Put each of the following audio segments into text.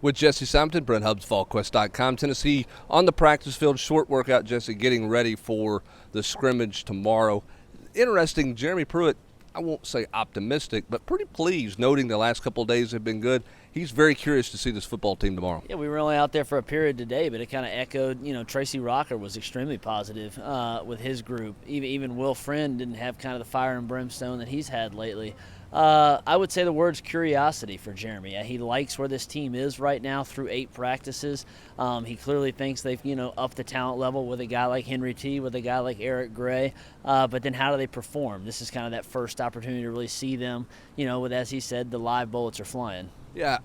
With Jesse Simonton, Brent Hubbs, VolQuest.com. Tennessee on the practice field, short workout, Jesse, getting ready for the scrimmage tomorrow. Interesting, Jeremy Pruitt, I won't say optimistic, but pretty pleased, noting the last couple of days have been good. He's very curious to see this football team tomorrow. Yeah, we were only out there for a period today, but it kind of echoed, Tracy Rocker was extremely positive with his group. Even Will Friend didn't have kind of the fire and brimstone that he's had lately. I would say the word's curiosity for Jeremy. He likes where this team is right now through 8 practices. He clearly thinks they've, upped the talent level with a guy like Henry T, with a guy like Eric Gray. But then how do they perform? This is kind of that first opportunity to really see them, with, as he said, the live bullets are flying. Yeah,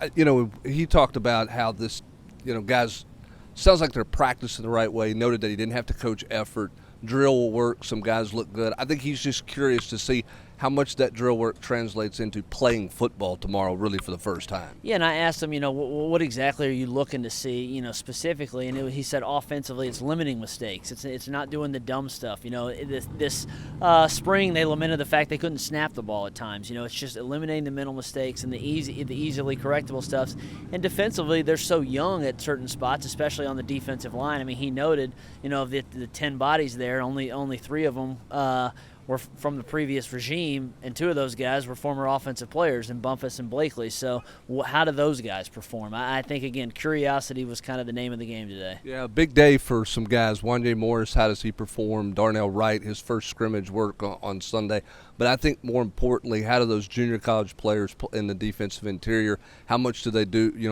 he talked about how this, guys, sounds like they're practicing the right way. He noted that he didn't have to coach effort. Drill will work. Some guys look good. I think he's just curious to see how much that drill work translates into playing football tomorrow, really for the first time. Yeah, and I asked him, what exactly are you looking to see, specifically? And he said offensively it's limiting mistakes. It's not doing the dumb stuff. This spring they lamented the fact they couldn't snap the ball at times. It's just eliminating the mental mistakes and the easily correctable stuff. And defensively, they're so young at certain spots, especially on the defensive line. I mean, he noted, of the 10 bodies there, only 3 of them were from the previous regime, and 2 of those guys were former offensive players in Bumpus and Blakely. So how do those guys perform? I think, again, curiosity was kind of the name of the game today. Yeah, big day for some guys. Wanye Morris, how does he perform? Darnell Wright, his first scrimmage work on Sunday. But I think more importantly, how do those junior college players in the defensive interior, how much do they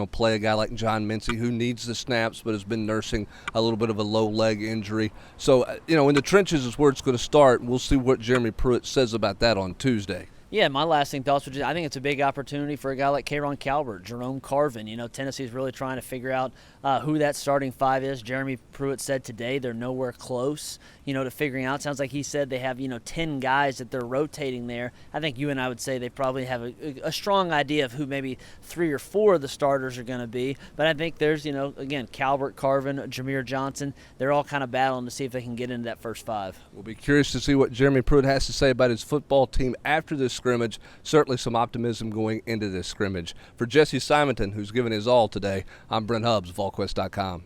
play a guy like John Mincy, who needs the snaps but has been nursing a little bit of a low leg injury. So, in the trenches is where it's going to start. We'll see what Jeremy Pruitt says about that on Tuesday. Yeah, my lasting thoughts were just I think it's a big opportunity for a guy like K'Ron Calvert, Jerome Carvin. Tennessee's really trying to figure out who that starting 5 is. Jeremy Pruitt said today they're nowhere close, to figuring out. Sounds like he said they have, 10 guys that they're rotating there. I think you and I would say they probably have a strong idea of who maybe 3 or 4 of the starters are going to be. But I think there's, again, Calvert, Carvin, Jameer Johnson. They're all kind of battling to see if they can get into that first 5. We'll be curious to see what Jeremy Pruitt has to say about his football team after this scrimmage. Certainly some optimism going into this scrimmage. For Jesse Simonton, who's given his all today, I'm Brent Hubbs, VolQuest.com.